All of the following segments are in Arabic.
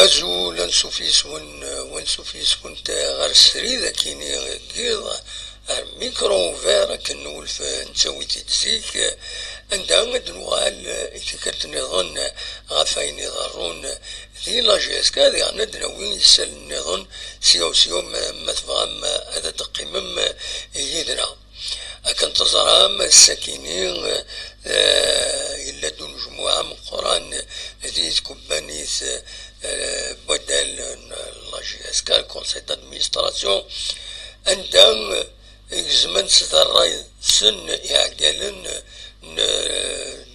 أزول نسوفيس ونسوفيس كنت غرسري ذاكيني قيض ميكرو فيرا كنول نسوي تيتسيك عندها دنوال إتكرت نظن غفاين يضرون ذي لاجيسكا ذي عنا دنوين يسال النظن سيو ما تفهم هذا تقيمم يدنا أكن تزرام الساكنين إلا دون مجموعة من قران ذي كوبانيس بدل لاجيسكا كونسيل دادمينستراسيون عندها زمن ستراي سن يعقلن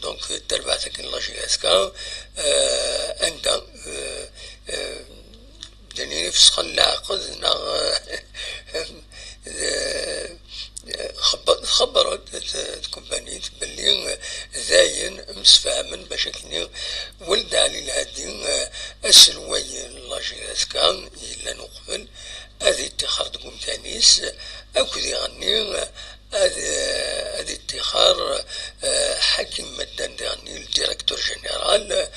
دونك تربعتك لاجيسكا عندها دني نفس العقد خبرت الكومباني باللي زاين مسفهمن باش كني ولد علي الهادي السلوي لاجيسكا الا نقبل هذه اتخار تقوم تانيس اكو يغني هذه اتخار حاكم مدن يعني الديريكتور جنرال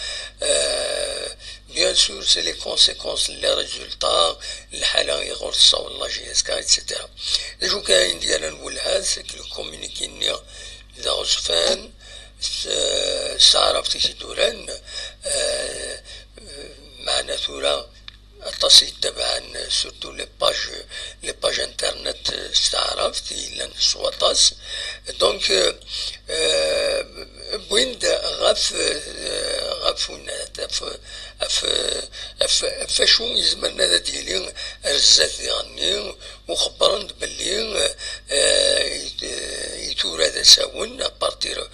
بيان سور سي لي كونسيكونس لي ريزولتا الحاله يغرس والله جيسكا ايتترا جو كاين ديال نقولها سي الكومونيكي ني داوسفان سعرفتي دوران معنا ثورة التصيد تبعا سورتو لي باج انترنت استعرفت إلا سواطاس دونك بويند فاشو يزمرنا ذا ديالي رزات يعني وخبرن باللي يتورا ذا ساون ابارتير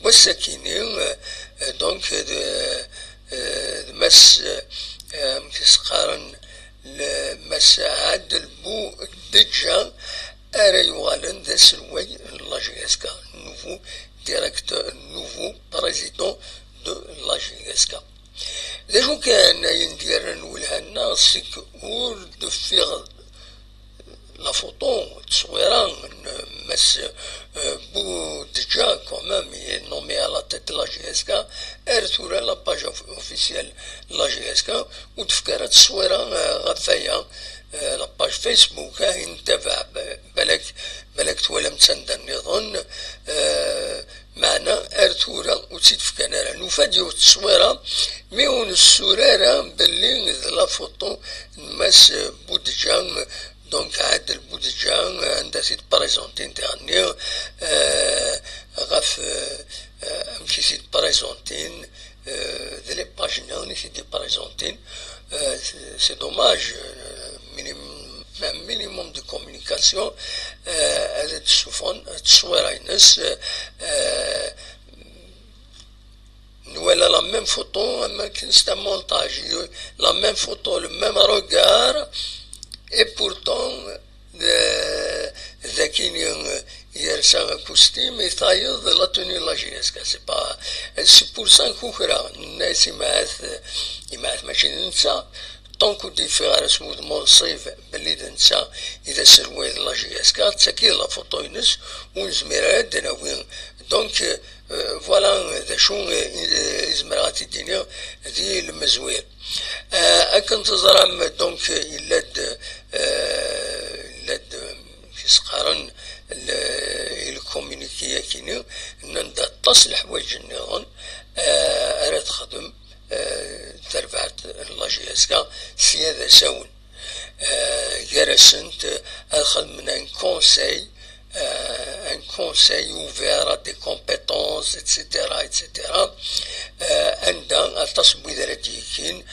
بوساكيني دونك مس كيسقارن مس عاد البو دجا ارا يوالن ذا سلوي لاجيسكا نوفو ديريكتور نوفو بريزيدون دو لاجيسكا داجو كان يندير نقولها الناس سيك اور دو فيغ لا فوتو تصويران مس بو دجا كومام نومي على تيت لاجيسكا ارتورا لا باج اوفيسيال لاجيسكا وتفكرت تصويرا غفايا لاباج فيسبوك ينتفع بالك تولا متسند النظام معنا ارتورا وتسيد في كنارا نفاديو التصويرة ميون السرارة باللي لا فوتو ماس بودجان دونك عاد البودجان عندها سيد بريزونتين تاعني غاف مشي سيد بريزونتين ذي لي باجينا سيد بريزونتين سي دوماج minimum de communication هذا التصوير ينس ولا لا ميم فوتو اما كنستا مونتاج لا ميم فوتو لو ميم روغار اي بورتون ذاكين يرسم كوستيم يطايض لا توني لاجيسكا سي با سي بور سان كوكرا الناس يمعث ماشي ننسى طونكو ديفيغ رسمود منصيف باللي دنسا إذا سلوي لاجيسكا تساكي لا فوتو ينس ونزميرها دناوين دونك فوالا ذا شو إزمراتي الدنيا ذي المزوير أكن تزرم دونك إلاد كيسقارن الكومينيكيا كيني نندا تصلح وجه النظام أراد تخدم ترفعت لاجيسكا سيادة ساون جرسنت أخذ من ان كونساي ouvert à des compétences etc عندها التصويت الذي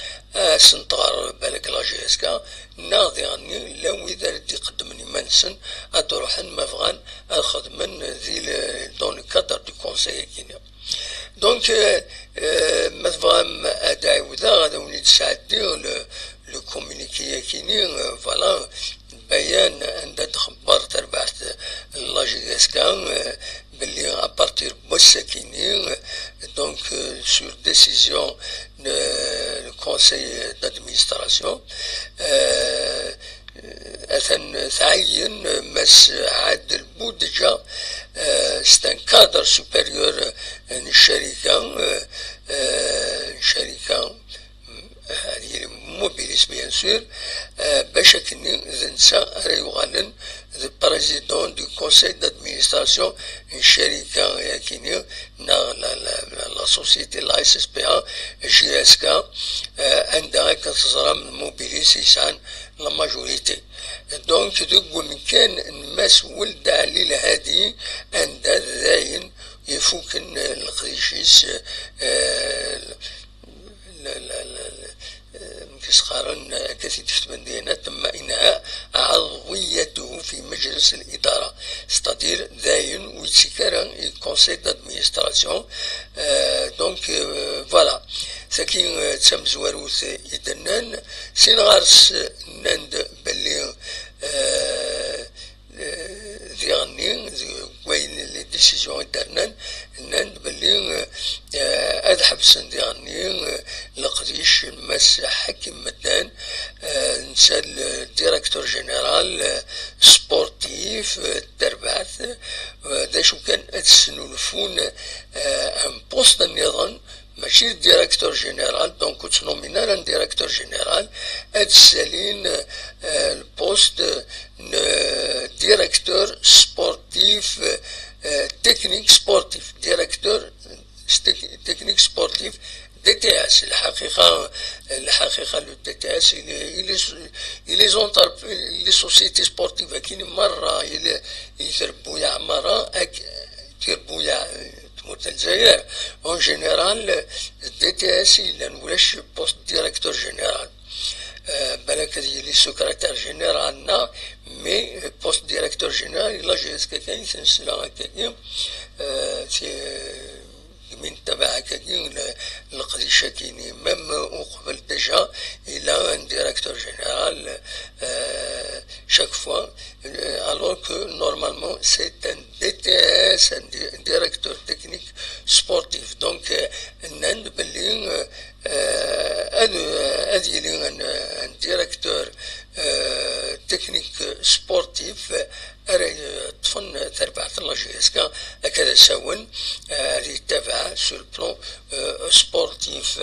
سنتغر بالك لاجيسكا ناضي عني لو إذا ردي قدمني منسن أتروح مفغان أخذ من ذي دون كادر دو كونساي كينيا دونك مثلا أداي وذا غادا وليد ساعدي لو كومونيكي كيني فوالا بيان عند تخبر تربحت لاجيسكا باللي ابارتير بوساكيني دونك سور ديسيزيون لو كونساي دادمينستراسيون أثن تعين مس عاد البودجة c'est un cadre supérieur الشركة هذه Suisse bien sûr باش كني ذنسا ريوغالن le président du conseil d'administration une شركة يكيني la société la SSPA GSK عندها كتزرى من موبيليس يسعن لا ماجوريتي دونك تقول كان الناس ولد علي لهادي عند ذاين يفوك القريشيس كسخارن كثير تفتبندينا تم إنهاء عضويته في مجلس الإدارة ستادير داين ويتسكرا كونسيل دادمينستراسيون دونك فوالا ساكين تسم زواروث يدنان سين غارس ناند بلي ذيغني وين لي ديسيزيون درنان ناند بلي هاد حبسن ذيغني لقديش مس حكم مدان نسى الديريكتور جينيرال سبورتيف تربعث دا شو كان ادسنولفون ان بوست النظام ماشي الديريكتور جينيرال دونك تنومينا ان ديريكتور جينيرال ادسالين البوست ديريكتور سبورتيف تكنيك سبورتيف ديريكتور تكنيك سبورتيف دي تي اس الحقيقه لو دي تي اس لي زونتر لي سوسيتي سبورتيف كاين مره يثربوا يا عمره يثربوا يا تموت الجزائر اون جينيرال دي تي اس الا ولاش بوست ديريكتور جينيرال بالك لي سكرتير جينيرال نا مي بوست ديريكتور جينيرال لا جي اس كاين سنسلا هكايا من تبع كاين القديشه كاينين ميم وقبل ديجا الى ان ديريكتور جينيرال chaque fois alors que normalement c'est un DTS un directeur technique sportif donc نند بلي ادي un directeur technique sportif طفن تربعة الله جيسكا هكذا ساون اللي تابع سو البلون سبورتيف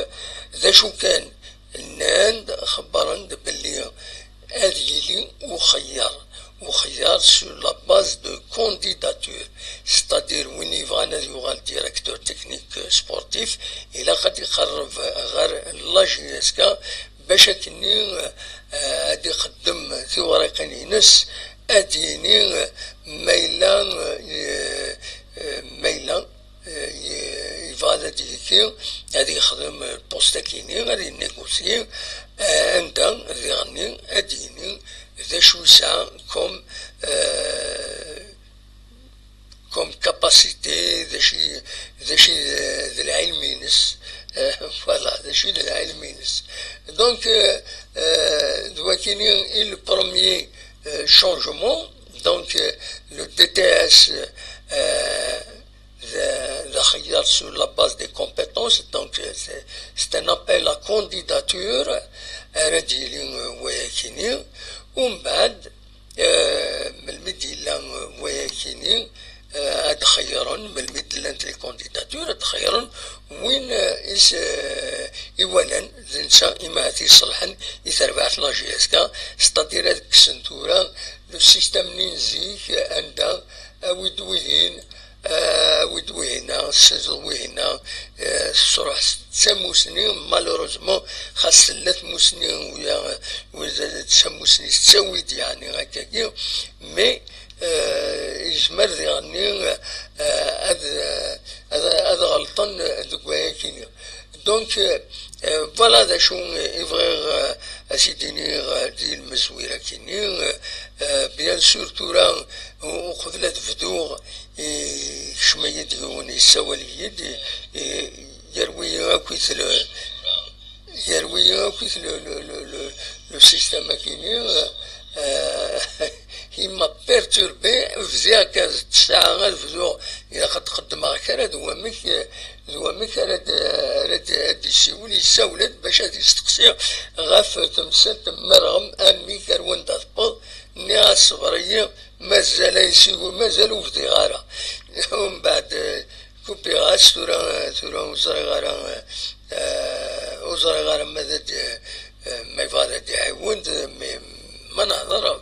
ذا شو كان الناند خبرن بلي هذه وخيار sur la base de candidature c'est-à-dire وين يبغانا يوغال ديريكتور تكنيك سبورتيف الى قد يقرب غير لا جيسكا باش كني غادي يقدم في ورقين ينس اديني ميلان يفادا ديكي غادي يخدم البوستا كيني غادي ينيغوسي عندها غادي يغني اديني ذا شو سا كوم كاباسيتي ذا شي ذا العلم ينس فوالا ذا شي ذا العلم ينس دونك دوا كاينين لو بروميي changement donc le DTS le sur la base des compétences donc c'est un appel à candidature ومن بعد من المدينة وياكيني تخيرون من المدينة الكانديداتور تخيرون وين إيوالا زنسا إماتي صلحا يتربعت لا جي اس كا ستادير هاديك السنتورة لو سيستم نينزيك عندها ويدويهين ويدويهنا صراح تسموسني مالوروزمون خاص 3 موسنين ويا تسموسني تسويد يعني هكاكي مي يجمر يعني هذا غلطان دكوايا كينيا دونك فوالا دا شو يفغي اسيديني دي المزويره كيني بيان سور تورا وقفلات فدوغ شمية ديون يساوي يد يروي كويس لو سيستم كيني il m'a perturbé فزيا كاز الساعة الفزوع إذا قد قدم كرا دوا ميك راد يسيولي يساولت باش هادي يستقسي غاف تمسات مرغم أمي كروان دافبل نيا الصبرية مازالو في ديغارة ومن بعد كوبي غاس تورا وزري غارة ماذا ما يفعل دي عيوند ما نهضر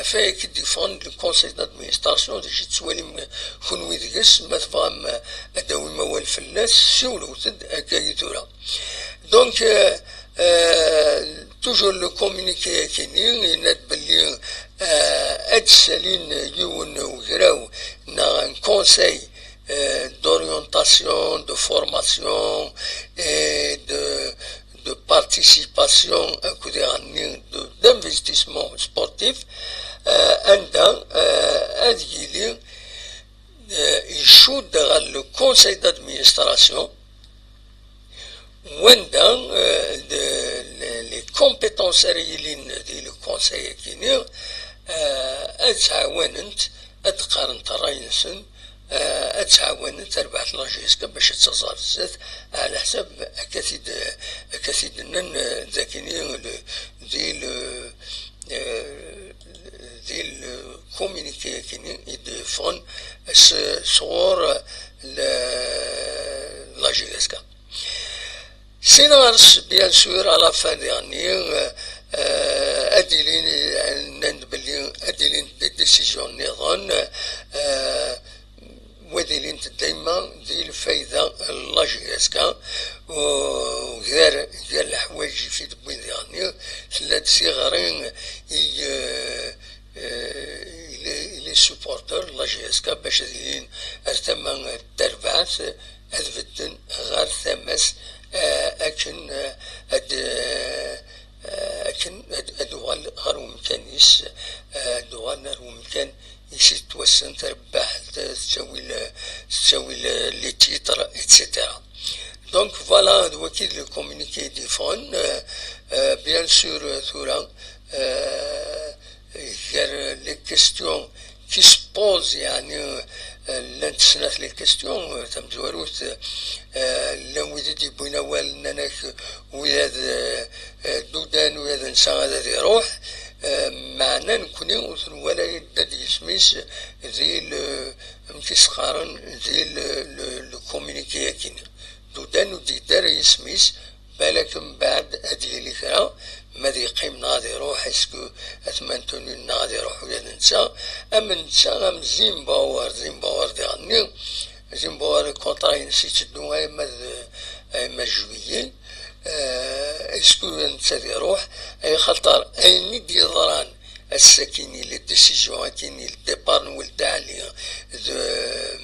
فايك ديفون لو كونساي دادمينستراسيون ديجي تسوالي كون ديكس ما تفهم اداوي موال فلاس سولو تد هكاكي تورا دونك توجور لو كومونيكي كيني يناد بلي اد سالين يون وكراو نا ان كونساي d'orientation, de formation et de participation d'investissement sportif يشود le conseil d'administration وعندها les compétences ريلين ديال الكونساي كيني اتعاونت اتقارن تراينسن اتعاون تربح لاجيسكا باش تصار الزات على حساب اكاسيد نن ذاكيني ديال كومينيكي كيني يدفون صور لاجيسكا سينارس بيان سور على فان ديرني اديلين نبلي اديلين دي ديسيجن نظن وديلين دايما دي الفايدة لاجيسكا وغير الحوايج في دبوين ديالني ثلاث صغارين لي سوبورتر لاجيسكا باش دايرين ارتما التربعات اذبدن غير ثمس اكن ادوال غير ممكانيس ادوال غير ممكن يشي توسن تربح تساوي لي تيتر اتسيتيرا دونك فوالا دوكيد لو كومونيكي ديفون بيان سور ثورا غير لي كيستيون كي سبوز يعني لان تسنات لي كيستيون تم تواروت لا ويدي يبوينا والناناك وياد دودان وياد انسان هذا يروح معنا نكوني ولا يدد يسميس زي مكيسقارن زي لو كومونيكي كيني دودان وديدار يسميس بالك من بعد هادي اللي كرا ما ذي قيم ناضي روح اسكو اثمان توني ناضي روح ولا ننسى اما ننسى ام زين باور ديالني زين باور كونطرا نسيت الدو اما جويين اسكو ننسى ذي روح اي خطر اي ندي ضران الساكيني لي ديسيجيون كيني الديبار نولد عليا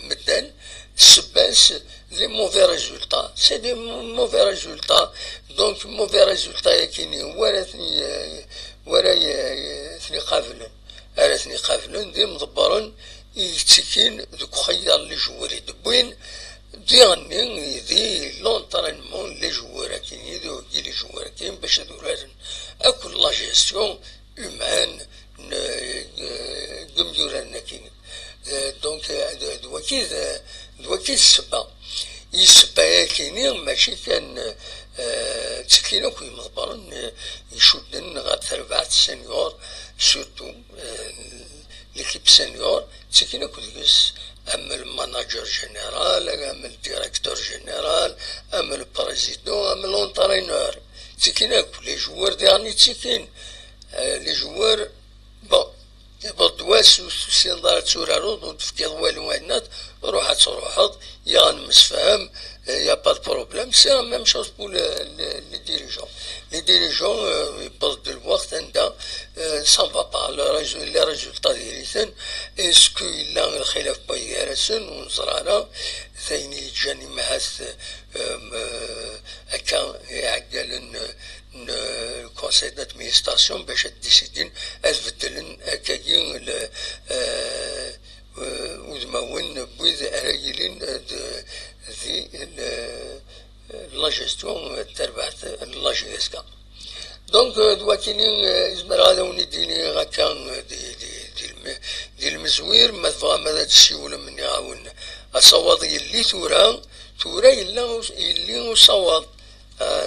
مدان السباس لي موفي ريزولتا سي دي موفي ريزولتا دونك موفي ريزولتا يكيني ورا ثني قافلن دي مضبرن يتسكين دوك خيار لي جواري دبوين ديالني دي لونطرينمون لي جوار كاين يدو لي جوار كاين باش دورارن اكل لا جيستيون هومان دمجورنا كاين دونك دوكي السبا يسبا كاينين ماشي كان تسكينو كي مضبرن يشدن غير تربعة سنيور سورتو ليكيب سنيور تسكينو كديس اما الماناجر جينيرال اما الديريكتور جينيرال اما البريزيدون اما لونطرينور تسكينو لي جوار ديالني تسكين لي جوار بون بردواس وسيندار تورارو دونك تفكير والو هنات روحات تروحات يا مسفهم يا با بروبليم سي لا ميم شوز بو لي ديريجون برد الوقت عندها سان با با لي ريزولتا دياليتن اسكو الا الخلاف بايرسن ونزرانا ثاني جاني معاس هكا يعقلن الكونساي دادمينستراسيون باش ديسيدين تبدلن هكاكي ودماون بويد راجلين ذي لا جيستيون تربحت لا جيسكا دونك دواكيني يزمر هذا ونديني هكا دي المزوير ما تبغى ماذا تسيول من يعاون الصواد اللي تورا اللي صواد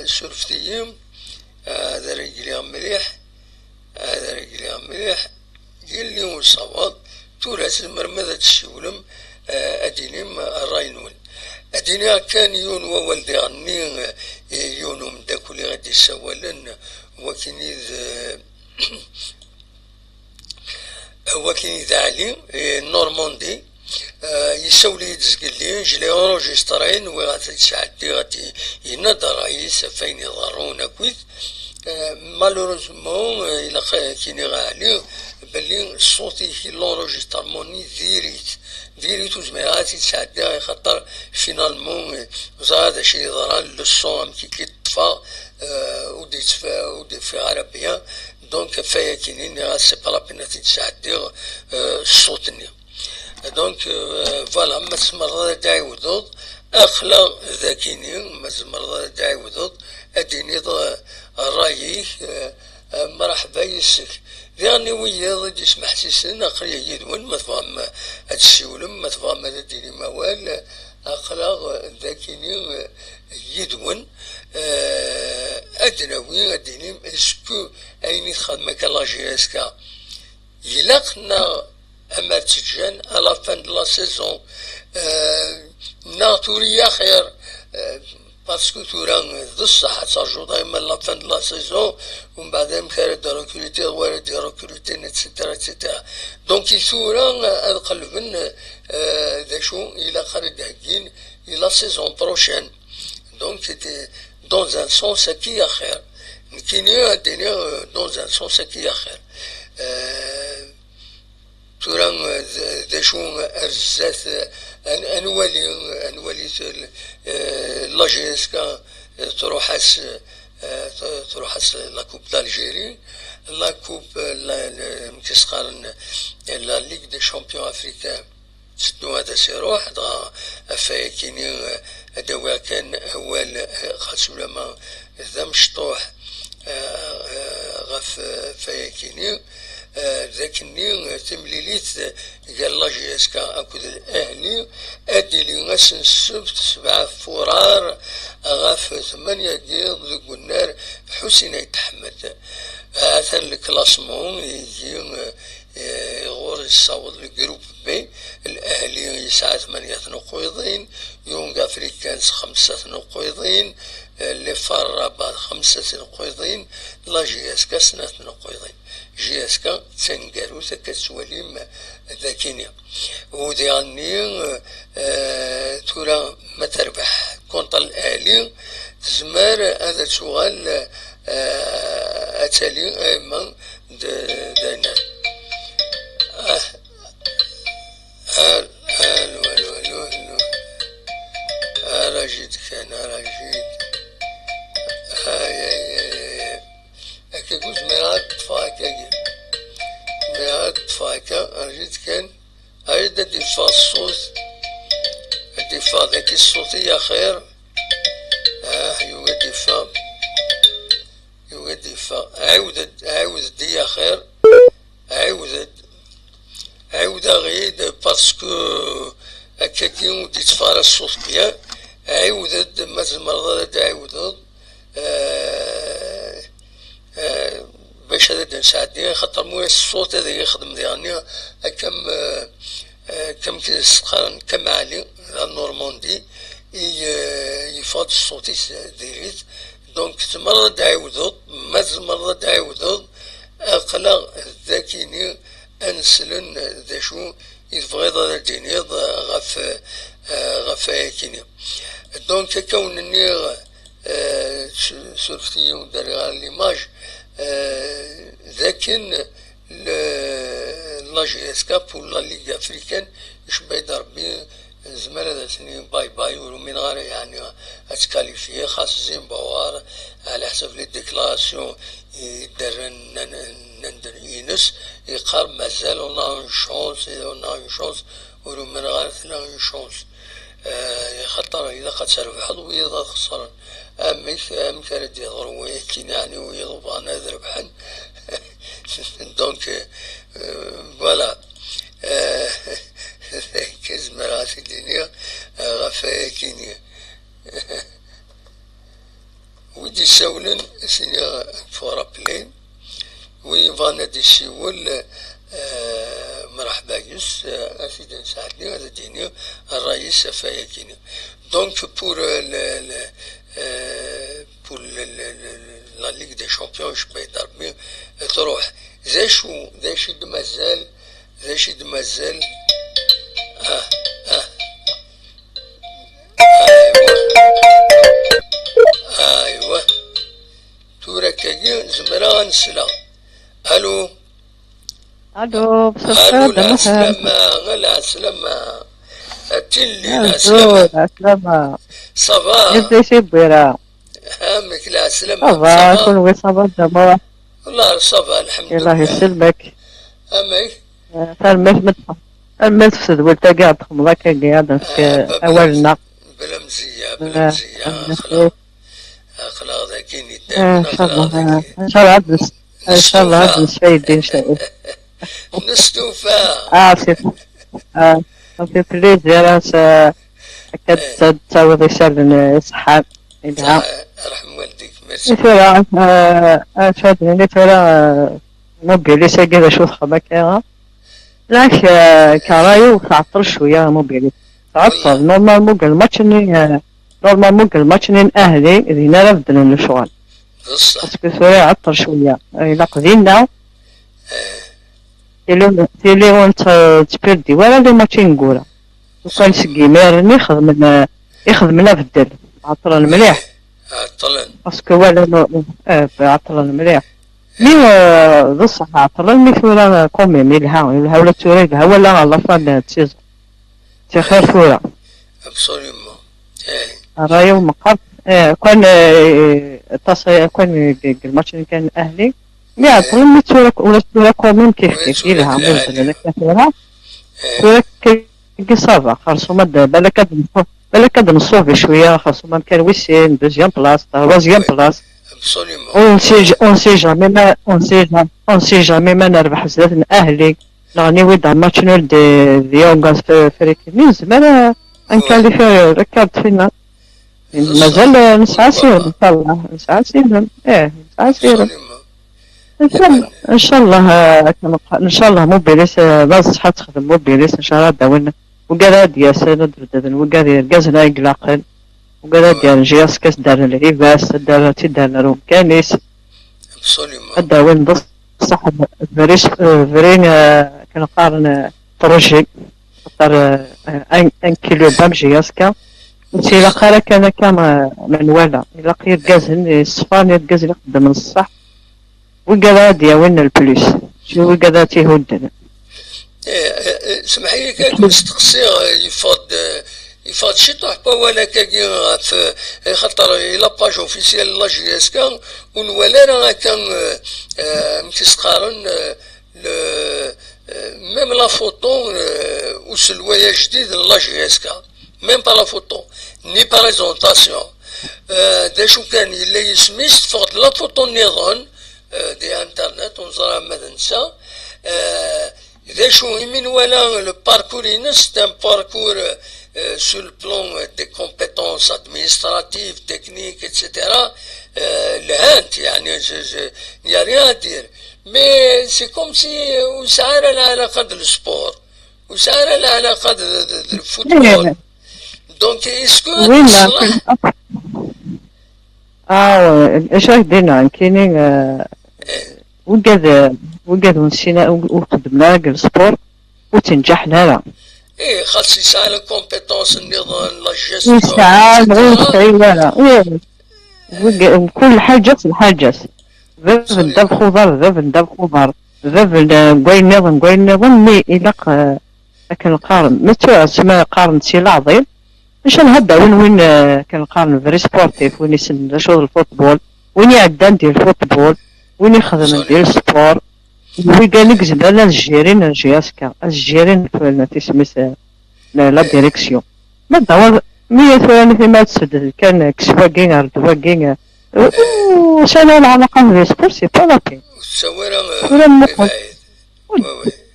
سرفتيهم هذا رجلي مليح اللي هو الصواد تورا سمر ماذا تسيولم ادينيم الراينون أدينا كان يون وولدي غني يونو من داك اللي غادي يسولن وكين وكين إذا علي نورماندي يسولي يتزقل لي جلي اونجسترين وغادي تساعدي غادي ينظر رئيس فين يضرون كويت مالوروزمون إلا كيني غالي بلي صوتي في لونجسترموني ديريت وزميراتي تساعدي خاطر فينالمون زاد شي ضران لو سون كي كيطفى ودي في عربية دونك فيا كيني سي با لا بين تساعدي صوتني دونك فوالا ما تسمر داعي ودود اخلا ذاكيني ما تسمر داعي ودود اديني رايي مرحبا يسك يعني ويا ديش محسسن اخري يدون ما تفهم هاد السيولم ما تفهم هذا ديني موال اخلا ذاكيني يدون ادناوي اديني اسكو ايني خدمك لا جي اس كا يلاقنا أما تجان على فان لا سيزون ناتوريا خير باسكو تورا ذو الصحة ترجو دايما لا فان لا سيزون ومن بعد مكار دي روكروتي وارد دي روكروتي اتسيتيرا اتسيتيرا دونك تورا القلب ذا شو إلى خارج هكين إلى سيزون بروشين دونك دون ان سونس كي خير كيني الدنيا دون ان سونس كي خير تورا ذا شو أرزات أنوالي لاجيسكا تروحس لا كوب دالجيري لا كوب كيسقارن لا ليغ دي شامبيون افريكان سدو هذا سيروح دا فايكيني هذا كان أول خاصو لما ذا مشطوح غف فايكيني ذاكني تمليليت قال لا جي اس كا اكود الاهلي ادي لي غسن السبت 7 فرار غاف 8 ديال ذوك النار حسين يتحمد هذا الكلاسمون يجي يغور يصوت الجروب بي الاهلي يسعى 8 نقيضين يونغ افريكانس 5 نقيضين اللي فرابات 5 نقيضين لا جي اس كا 2 نقيضين جي اس كا تنقارو كتسواليم ذاكينيا ودياني تورا ما تربح كونط الاهلي زمار هذا سؤال اتالي ايما دانا الو راجيت كان راجيت هكا قلت مرات فاكا مرات فاكا رجيت كان أريد الدفاع الصوت الدفاع ذاك الصوتية خير يوجد دفاع عاود دي خير عاود غيد باسكو هكا كي ودي تفار الصوت بيا عاودت ما تمرض عاودت باش هذا نساعدني خاطر مويا الصوت هذا يخدم ديالني كم كيسقارن كم علي النورماندي يفاض الصوتي ديريت دونك تمرض عاودت ما تمرض عاودت اقلا ذاكيني انسلن ذا شو يبغي ضد الدنيا غف كيني دونك كونني سورفتي ودار ليماج لكن لا جي اس كاب ولا ليغ افريكان يشبه يضربي زمان هذا سنين باي باي ومن غير يعني اتكاليفيه خاص زيمباوار على حسب لي ديكلاراسيون يدار نندر ينس يقار مازال اون اون شونس ومن غير اون شونس خاطر اذا قد تربح وإذا خسران أمي كانت يضروا ويكين يعني ويضربوا أنا ذربحن دونك فوالا كزمرات الدنيا غفاكيني ودي سولن سنيا فورا بلين ويفانا دي سيول مرحبا يس أسيدي نساعدني هذا ديني الرئيس فايكيني دونك بور لا ليغ دي شامبيون شبي ضربي تروح ذا شي مازال اه اه ايوا تورا كاين زمران سلا الو بصفة لا دمها سلامة لا سلامة تلي لا الو سلامة العسلامة صافا يبدا شي بويرة هامك لا سلامة صافا صافا كون صافا دما والله صافا الحمد الله لله يسلمك امك المات في ولتا كاع تخمضا كان قاعد في أولنا بلا مزية أخلاق ذاكين يتامن إن شاء أخلاق الله ذاكين إن شاء الله إن شاء الله عاد نستوفى نسفايدي إن شاء الله نستوفى سي سي بليزير هكا تعاود يسال صحاب يدعى رحم والديك ميرسي مثلا فهاد مثلا موبيلي ساقي شو خما كاغا لاك كرايو تعطل شوية موبيلي والله تعطل نورمال موكل ماتشني أهلي دينا لا بدلن الشغل بصح باسكو ثوري عطل شوية إلا قدينا تيلي وانت تبردي ولا لي ماتشين نقولا وكان سكيميرني يخدمنا بدل عطلن مليح عطلن باسكو ولا عطلن مليح مي بصح عطلن مي ثورا كوميم يلها ولا ثورا يلها ولا على فان تيزون تي خير ثورا ابسوليومون رايو مقر كان كان الماتش اللي كان اهلي مي عطلن مي ثورا ولا ثورا كوميم كيف يلها مو بدل ثورا ثورا كي صافا خاصهما بالك نصوف شويه خاصهما كان ويسين دوزيام بلاص تروازيام بلاص ابسوليومون اون سي جامي ما نربح بزاف من اهلي راني ويدا ماتش نول دي يونغاز فريكين زعما نكاليفي ركبت فينا مازال نسعى سير ان شاء الله نسعى سير نسعى سير ان شاء الله ان شاء الله موبيليس باز شحال تخدم موبيليس ان شاء الله داولنا وكذا ديال سنة دردن وكذا كازنا يقلاقن وكذا ديال جياس كاس دار العباس دار تدار روم كانيس داول بصح فرين كنقارن بروجي خاطر ان كيلو بام جياسكا نسي لا قال كان كما منوالا الا قير كازن الصفاني الكاز اللي خدم الصح وكذا ديالنا البلوس شنو وكذا تيهودنا سمحي لي كاك نستقصي يفاد شي طاح ولا كاكي في خاطر لا باج اوفيسيال لا جي اس كا ونوالا راه كان متسقارن ميم لا فوتو وسلوايا جديد لا جي اس كا ميم با لا فوتو ني بريزونطاسيون داشو كان الا يسميس فقط لا فوتو نيضون دي انترنت ونزرع ماذا نسى داشو يمين ولا لو باركور c'est un parcours sur le plan des compétences administratives, techniques, etc. لهانت يعني il n'y a rien à dire. Mais c'est comme si وسعر العلاقة بالسبور وسعر العلاقة بالفوتبول. Donc est-ce que تصلح؟ ايش دينا كاينين وقاد ونسينا وخدمنا السبور وتنجحنا لا خاص يسعى الكومبيتونس النظام لا جيستيون يسعى لا كل حاجة ذاب نداب خضر ذاب كوين نظام مي إلا كنقارن ما تسمى قارن شي العظيم باش نهضر وين كنقارن فري سبورتيف وين يسن شغل الفوتبول وين يعدى ندير الفوتبول وين يخدم ندير السبور وي قالك زعما الجيرين جياسكا الجيرين تسميت لا ديريكسيون ما دور 100 في ما تسدد كان كسواكين اردواكين وسنة العلاقة بالسبور سي با لا بين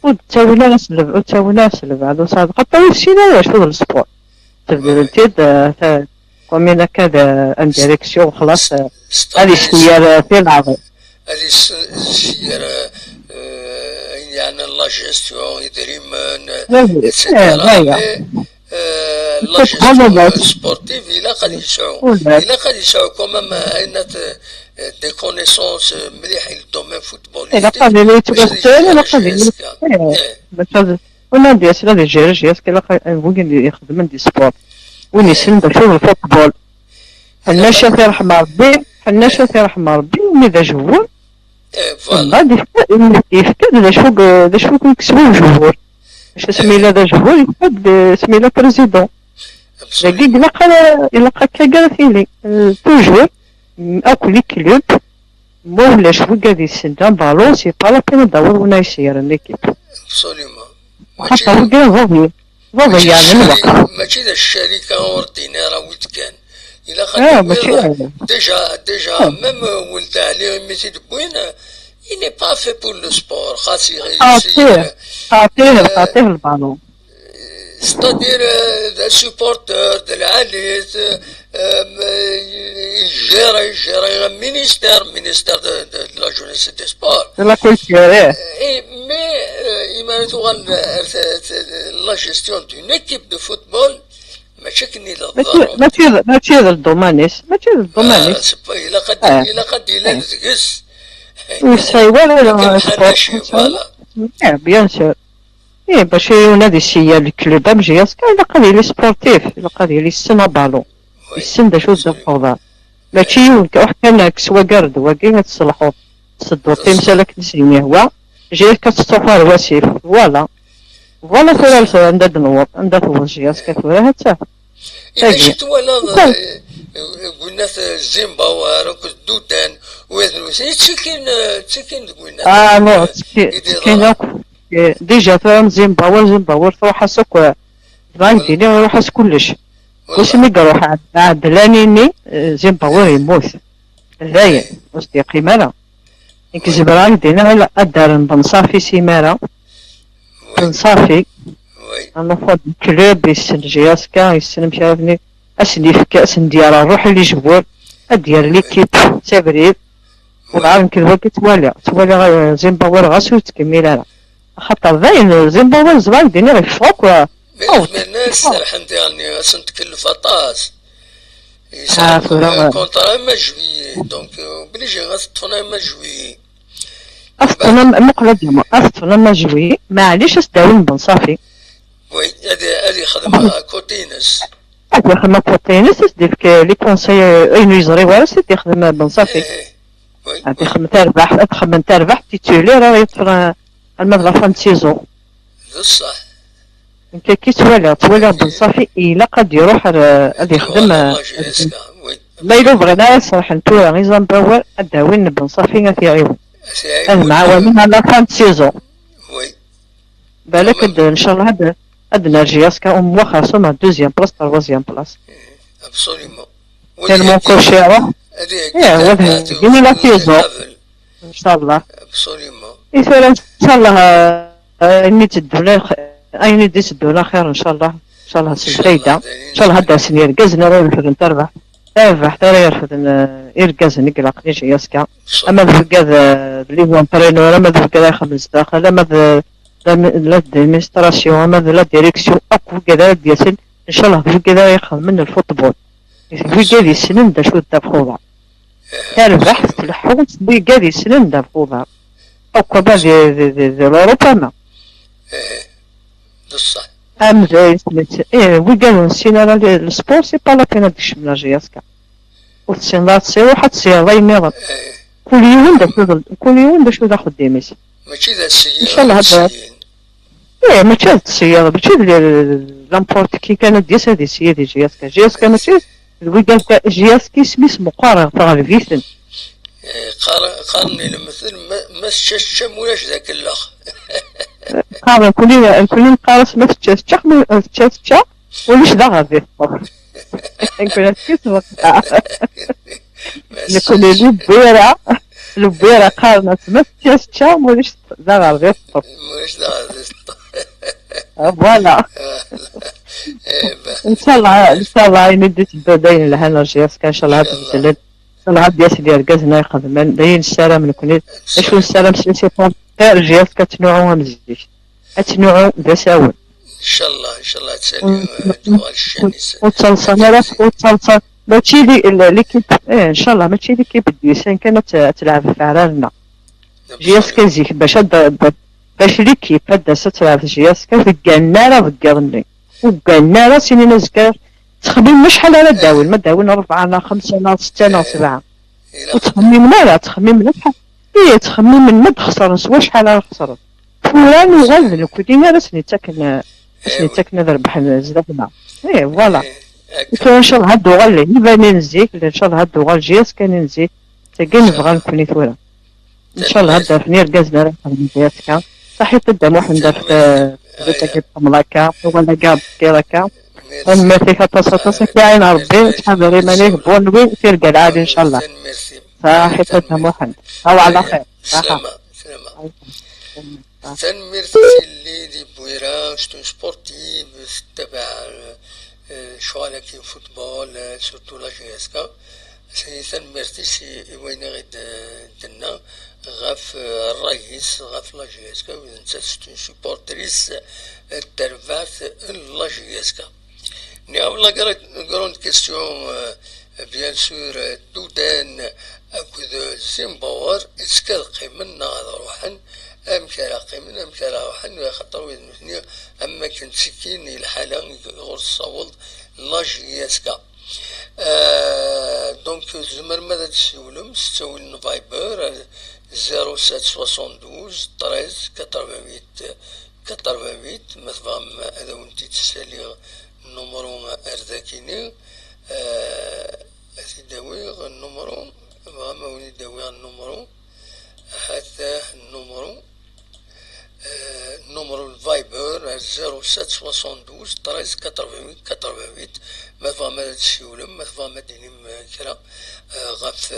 وتساوينا نسلب هذا صاد حتى وشينا شغل السبور تبدل انت كومينا كذا ان ديريكسيون خلاص هذه شوية في العظيم هذه السيارة يعني لا جيستيون يدريمون هاي اتسيتيرا. هاي مي لا الفوتبول جيستيون ولا سبورتيف إلا قد يسعو، ولا إلا قد يسعو كومام أن دي كونيسونس مليح الدومين إلا فوتبوليستيك قضي لي باش تبستان إلا يجير قضي لي جيسكا. باش ولا دي أسئلة دي جيرجياس كلا وين يخدم دي سبور وين يسند شوف الفوتبول إلا حنا قد شافي رحمة ربي حنا شافي رحمة ربي ومذا جهور فوالا غادي يفقد ذا شوك نكسبو الجمهور باش سميلا ذا جهور يفقد سميلا بريزيدون لكن إلا كاع فيلي توجور أكل كلوب مولا شوك غادي يسند بالون سي با لا بين ندور ونا يسير ليكيب ابسوليومون. حتى هو كاع فاضي يعني الوقت ماشي ذا الشركة اوردينير ويت كان إلا خدي ماشي ديجا ميم ولد عليه ميتي بوين il n'est pas fait pour le sport خاص عطيه البالون c'est-à-dire ذا سوبورتور ذا العاليت يجير مينيستير دو لا جونيس دي سبور لا كولتور مي إما تغال لا جيستيون دون إكيب دو فوتبول ماشي كني لا ضروري ماشي ذا الدومانيس إلا قد إلا تقص ولا حناشي فوالا بيان سور باش ينادي السيا الكلوب امجياس إلا قال لي سبورتيف إلا قال لي السنة بالون السن دا شو الفوضى ماشي وحنا كسوا قرد واقي تصلحوا تصدوا تمسالك نسيني هو جاي كتستوفر واسيف فوالا ثلاثة عندها دنور عندها توجياس كثورة هتا إذا شفت ولا قلنا زيمباوار وكدودان ويذنوسي تسكين قلنا نو تسكين ديجا فهم زيمباوار تروح سوق غانديني يروح كلش واش نقدر روح عاد لانيني زيمباوار يموت هاي واش دي قيمة نكذب راك دينا على أدار بنصافي سيمارة بنصافي أنا فاض كلوب يسنجياسكا يسن مش عارفني أسني في كأس ديال الروح اللي جبور أدير ليكيب تبريد والعالم كذا توالي زيمباوار غاسو تكمل أنا خاطر باين زيمباوار زبان ديني غير فوق بالنسبة للناس الحمد يعني سنتكلف أطاس يسعى كونترا إما جويي دونك بليجي غاستفنا إما جويي أصلا مقلد أصلا ما جوي معليش أسداون بنصافي وي هذه خدمة كوتينس هذه خدمة كوتينس تديك لي كونساي أين يجري ولا سيدي خدمة بنصافي هذه خدمة تربح تيتولي راه يطرى المبلغ فان سيزون بصح انت كي توالي بنصافي إلا قد يروح هذه خدمة لا يلو بغينا يصرح نتوما غير زنباور أداوين بنصافي في عيون المعاونين على فان سيزون وي بالك ان شاء الله هاد نرجياس كأم واخا سوما دوزيام بلاص تروازيام بلاص ابسوليومون كان مونكو شيرو هذا كيما لا سيزون ان شاء الله ابسوليومون يسال ان شاء الله اني ايني ديس الدولار خير ان شاء الله ان شاء الله الفايدة ان شاء الله هدا سنير كازنا راه يرفد تربح حتى راه يرفد يركز نقلق نيجي ياسكا اما ذكاذ اللي هو امبرينور اما ذكاذ يخدم داخل اما لا ديميستراسيون اما لا ديريكسيون اكو كذا دياسن ان شاء الله كذا يخدم من الفوتبول في كذا سنين دا شو دا بخوضه تربح تلحق بي كذا سنين دا بخوضه اكو دي اوروبا ما بصح ام زي وكذا نسينا السبور سي با لا بينا ديش من جياسكا وتسير تصير حتصير الله يميض كل يوم دا شو دا خديميس ماشي ذا السيارة ان شاء الله هذا ماشي هاد السيارة ماشي لامبورت كي كانت ديس هادي سيدي جياسكا ماشي الويكاند جياسكي سميس مقارن تاع الفيسن قارني المثل ما الشام ولاش ذاك الاخ قارن كلين قارس ما تشاش وليش دا غادي نكون كيف وقتها نكون لبيرة قارنة ما تشاش وليش دا غادي مش دا غادي فوالا ان شاء الله نديت بداين لهنا جياسكا ان شاء الله تبدلت ان شاء الله هاد ياسي ديال كازنا يخدم داين السلام نكون شو السلام سي جياس كتنوعو مزيج أتنوعو دساون ان شاء الله ان شاء الله تسالي دوغال الشانيس وتصلصنا لا وتصلصنا ماشي ليكيب ان شاء الله ماشي ليكيب ديسان كانت تلعب في عرالنا جياس كازيك باش ليكيب هدا تلعب في جياس كان كالنا راه فكرني وكالنا راه سنين زكار تخمم شحال على داول ما داول 4 5 6 7 وتخممنا لا تخممنا شحال تخمم من مد خسر سوا شحال خسر فلان وغازل كلنا راه سني نربح زدنا فوالا ان شاء الله هادو غالي يبان نزيك ان شاء الله هادو غال جياس كان نزيك تاكي نبغى نكوني ثورة ان شاء الله هدا فني ركازنا راه جياسكا صحيت قدام واحد دابا تاكي طملاكا ولا كاع كيراكا ميرسي كاطاسا كاين ربي شحال غير ماني بون وين تيرقى العادي ان شاء الله صحيت قدام واحد هاو على خير سلامة ميرسي اللي دي بويرا شتون سبورتيف تبع شغالة كي فوتبول سورتو لا جياسكا سي ميرسي سي وين غيد دنا غاف الرئيس غاف لا جياسكا وإذا ستون سبورتريس ترفعت لا جياسكا نعم لا grande question bien sûr دودان أكد زيمباور إسكال قيمنا هذا روحا أم كلا قيمنا أم كلا روحا خاطر وين مثني أما كنت سكين الحالة غور الصوالد لا جياسكا دونك زمر ماذا تسولم ستولن فايبر 0772 13 88 مثلا هذا وانتي تسالي النمرو أرذاكيني أتداوي النمرو ما وين يداوي النمرو حتى النمرو الفايبر 0772 13 88 مثلا ما تسولم مثلا ما دينيم كرا غاف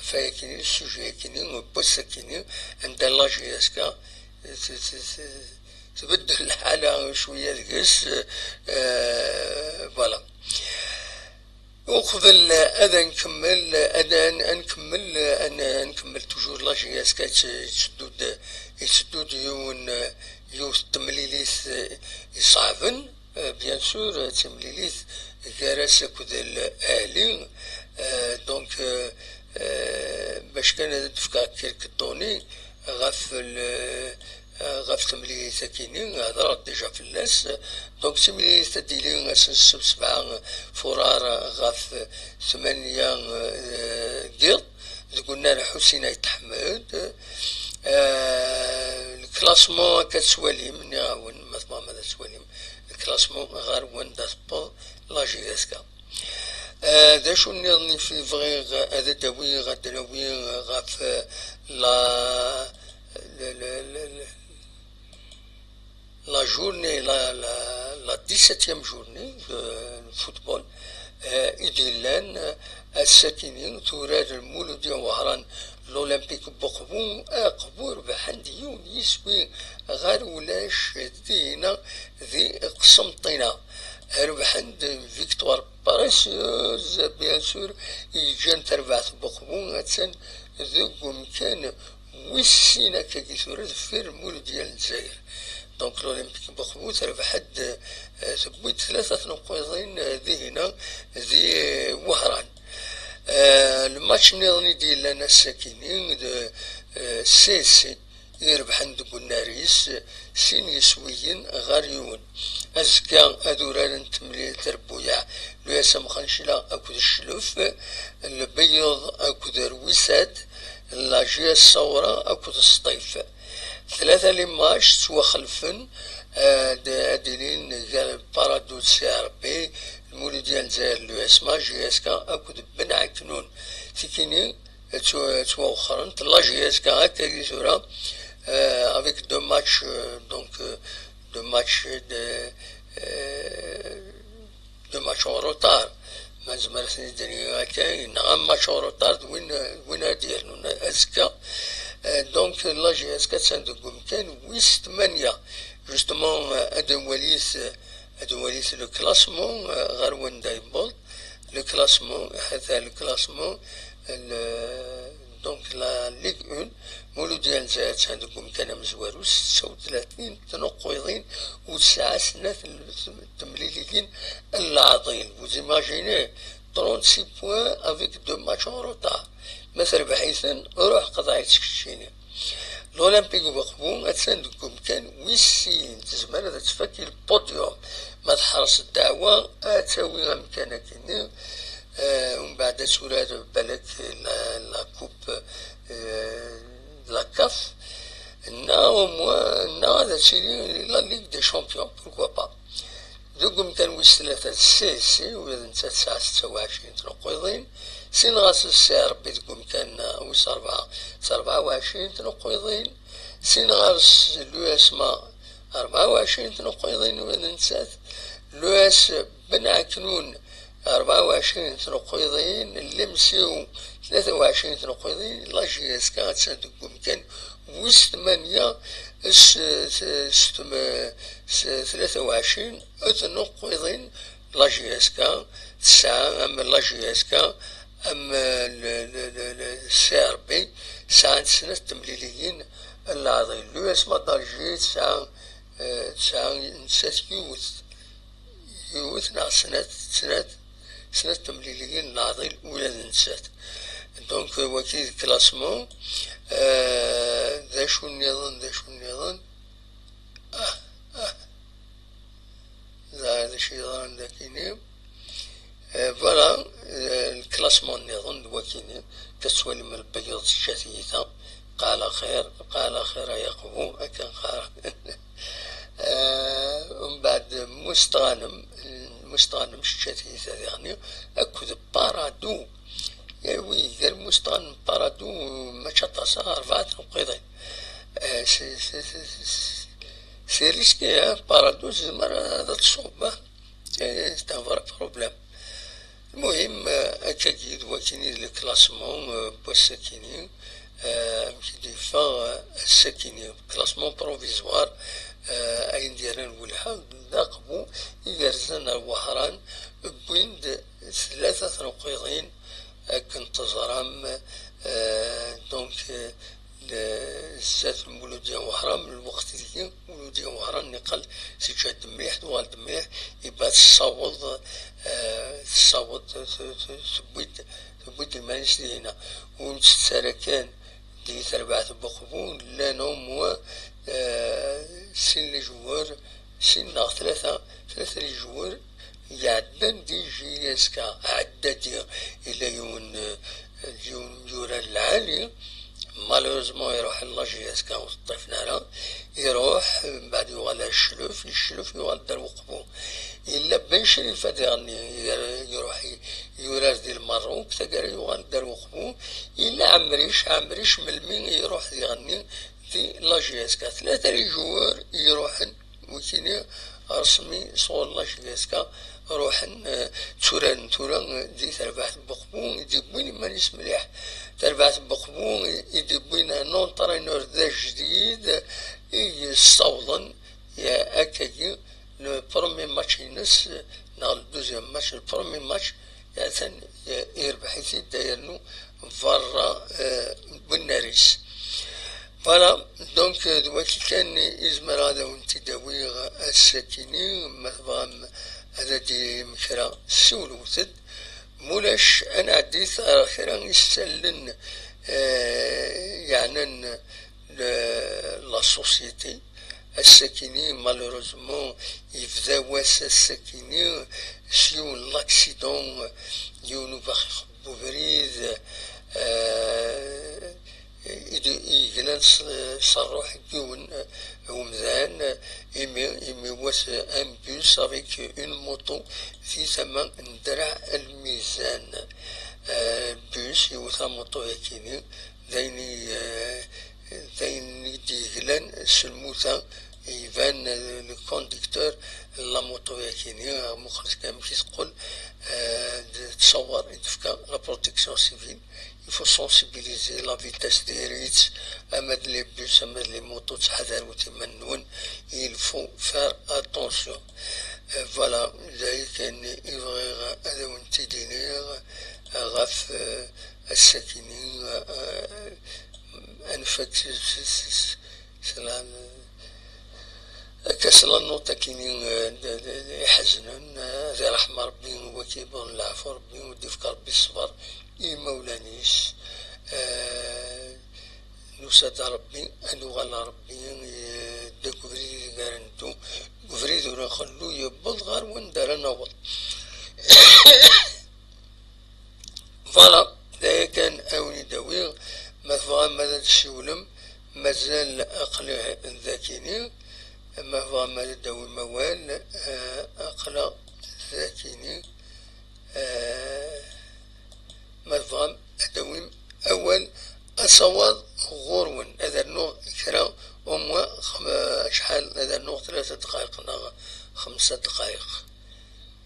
فايكيني السوجي كيني وبوسا كيني عند لا جياسكا تبدل الحالة شوية القس فوالا وقبل أذا نكمل توجور لا جياسكا يسدود يو تمليليث يصعبن بيان سور تمليليث كراس كود الأهلي دونك باش كان تفكا كيركطوني غاف تمليليث كيني هذا ديجا في اللاس دونك تمليليث ديلي اساس 7 فرار غاف 8 قرد قلنا حسين يتحمد الكلاسمون كتسوالي من يعاون مثلا ماذا تسوالي الكلاسمون غير وين داسبو لا جياسكا دا شو نظني في فغي هذا داوي غادناوي غاف لا لا جورني لا 17 جورني الفوتبول إديلان الساكنين توراد المولودية وهران الأولمبيك بقبون قبور بحنديون يسوي غير ولاش دينا ذي قسمطينا ربحند فيكتوار باريسيوز بيان سور يجان تربعت بقبون أتسن ذوق كان ويسينا كيثور في المولودية الجزائر دونك الأولمبيك بقبون تربحد ثبوت 3 نقاطين ذي هنا ذي وهران الماتش النظامي ديال لنا الساكنين سيسي يربح عند بناريس سين يسويين غاريون أزكا أدوران تملي تربويا لويسام خنشلا أكود الشلوف البيض أكود الرويسات لاجيا الصورة أكود السطيف 3 لماش سوا خلفن دينين بارادو سي ار بي المولودية الجزائر لو اسما جي اس كا اكود بن عكنون تيكيني توا اخرين لا جي اس كا هكا كيسورا افيك دو ماتش دونك دو ماتش اون روتار ما زمرت الدنيا هكا نعم ماتش اون روتار وين ديالنا اسكا دونك لا جي اس كا تصندوق كان ويس 8 جوستومون ادواليس لو كلاسمون غير وين دايبول لو كلاسمون هذا الكلاسمون دونك لا ليغ اون مولودية نزات عندكم كان مزوارو 36 تنقيضين وتسعة سنة التمليليين العظيم. وزيماجيني 36 بوان افيك دو ماتش اون روتار. مثلا بحيثا روح قضايا تشكشيني الأولمبيك بقبون أتساندكم كان ويسين تزمان هذا تفكي البوديوم ما تحرص الدعوة أتاوي أمكانة كيني ومن بعد سورة بالك لا كوب لا كاف نا هذا سيري لا ليغ دي شامبيون بوركوا با. دوكم كان ويس ثلاثة سي وإذا نتا 26 تنقيضين سين غاس السعر بيدكم كان ويس 24 تنقيضين سين غاس لو اس ما 24 تنقيضين وإذا نتات لو اس بن عكنون 24 تنقيضين اللمسيو 23 تنقيضين لا جي اس كان تسادكم كان ويس 8 23 تنقيضين لا جي اس كا 9 أما لا جي اس كا أما السي ار بي 9 سنة تمليليين العظيم لو اسمها دارجي 9 نسات يوث ناع سنة تمليليين العظيم ولاد نسات. دونك وكيل كلاسمون ذا شو النظام هذا شي ظن ذاكيني فوالا الكلاسمون نظن وكيني تسوالي من البيض الشتيثة قال خير يقبو أكن خير ومن بعد مستغنم الشتيثة يعني أكد بارادو وي قال مستغنم بارادو ما شطاسا 4 تنقيضين سي ريسكي بارادو زمر هذا تصوب سي ان فري بروبليم. المهم أكاكيد وكيني الكلاسمون بوساكيني مكيدي فا الساكيني كلاسمون بروفيزوار أين ديالان ولها ناقبو يرزان الوهران بويند 3 تنقيضين كنت زرام دونك الزات المولودية وهران من الوقت ذيك مولودية وهران نقل سيجاد مليح دوال مليح يبقى تصاوض تبويد المانيس لينا ونستساركان دي 4 بقبون لا نوم و سن الجوار سن 3 الجوار يعدن دي جي اسكا عدد الى يوم يورا العالي مالوزمون يروح اللاجي اسكا وطيفنا يروح بعد يوغال الشلوف يوغال دار وقبو إلا بن شريفة ديالني يروح يورار ديال المروك تقرا يوغال دار وقبو إلا عمريش ملمين يروح ديالني دي لاجي اسكا 3 الجوار يروحن وكيني رسمي صور لاجي اسكا روحن توران دي 4 بقبون يديبوين مانيس مليح 4 بقبون يديبوين نون ترينور ذا جديد يصوضن يا أكاكي لو برومي ماتش ينس نال دوزيام ماتش البرومي ماتش يعتن يربح يزيد دايرنو فرا بناريس. فوالا دونك دلوقتي كان إزمر هذا وانتداوي الساكنين مثلا هذا دي مكرا سولوثد مولاش أنا عديت آخرا يستلن يعني لا سوسيتي الساكنين مالوروزمون يفدا واس الساكنين سيون لاكسيدون يونو باخي يخبو بريد يجلن صروح يون ومذان يمي واس ان بوس افيك اون موطو في ثمن ندرع الميزان بوس يوثا موطو هكيني ذيني ديجلن سلموثا يبان الكونديكتور لا موطو يكيني مخرج كامل كي تقول تصور تفكا لا بروتيكسيون سيفيل يفو سونسيبيليزي لا فيتاس دي ريت اما لي بوس اما لي موطو تحذر وتمنون يلفو فار اتونسيون. فوالا ذلك كان يبغي هذا ونتي دينير غاف الساكنين أنفت سلام كسلا نوطة كينين يحزنن ذي رحمة ربي وكيبر العفو ربي ودفك ربي الصبر مولانيش نوساد ربي أنوغال ربي دكفري غارنتو كفري دورا خلو يبض غار وندار نوض فوالا ذا كان أوني داوي مثلا ماذا الشولم مازال أقل ذاكيني أما فغا ماذا داوي موال أقل ذاكيني مثلا داوي أول أصوات غورون هذا النوع كرا وموا شحال هذا النوع 3 دقائق 5 دقائق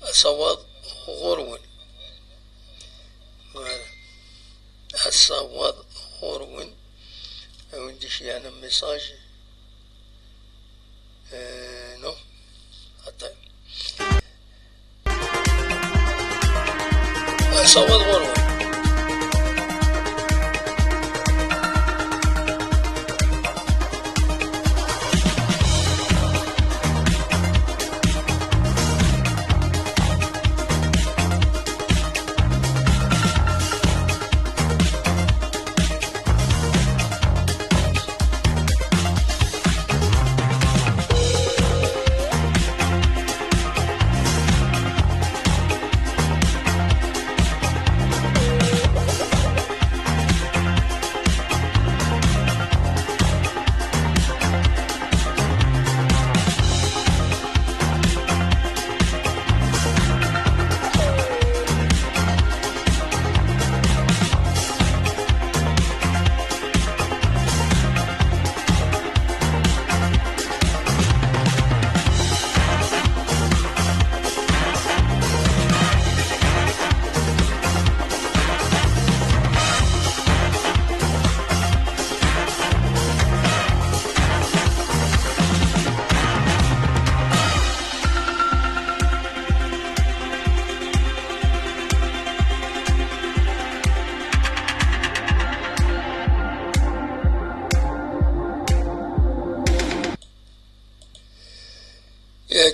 أصوات غورون أصوات غورون وندي شي أنا ميساج نو حتى أصوات غورون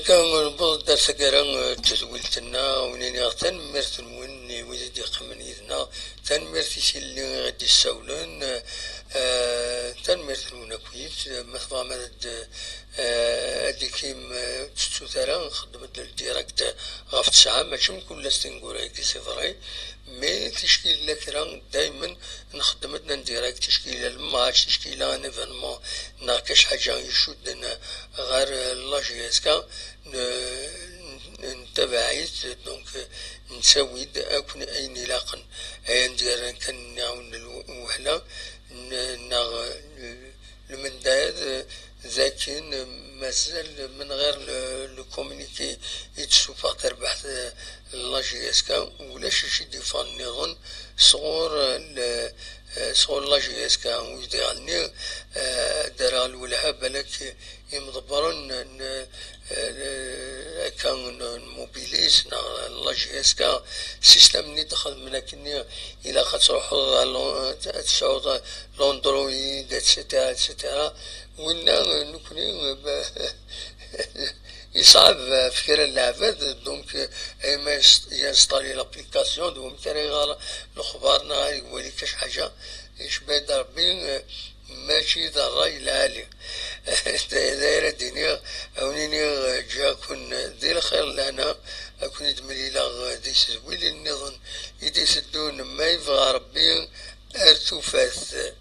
كان نبض درس كران تزولتنا ونيني تنمرت الموني ويدي قمن يدنا تنمرت اللي غادي السولن تنمرت المونا كويس مثلا مدد هاديكيم تستوثرا خدمت الديراكت غاف 9 ماشي من كل ستنقول هيك سي فري مي تشكيل لكرا دايما نخدمتنا نديراكت تشكيل الماتش تشكيل ان ايفينمون ناقش حاجه يشدنا غير لاجيسكا نتبعيت دونك نسويد اكون اين لاقن هاي ندير كنعاون الوهله المنداد ذاكين مازال من غير لو كومونيكي يتسوفا تربح لاجيسكا ولا شي ديفان نظن صغور لا جي اس كا ويديرني دار الولها بالك يمضبرن كان موبيليس لا جي اس كا سيستم ني دخل منكني الى خاطر تشعر لوندرويد اتسيتيرا اتسيتيرا ونا نكوني يصعب فكرة العباد دونك اما ينستالي لابليكاسيون دوم كان الاخبارنا يقولي كاش حاجه يشبه ربي ماشي ذا الراي العالي دايره الدنيا اونيني جا كون ذي الخير لنا اكون يدملي لا دي سويل النظن يدي سدون ما يبغى ربي ارتفاث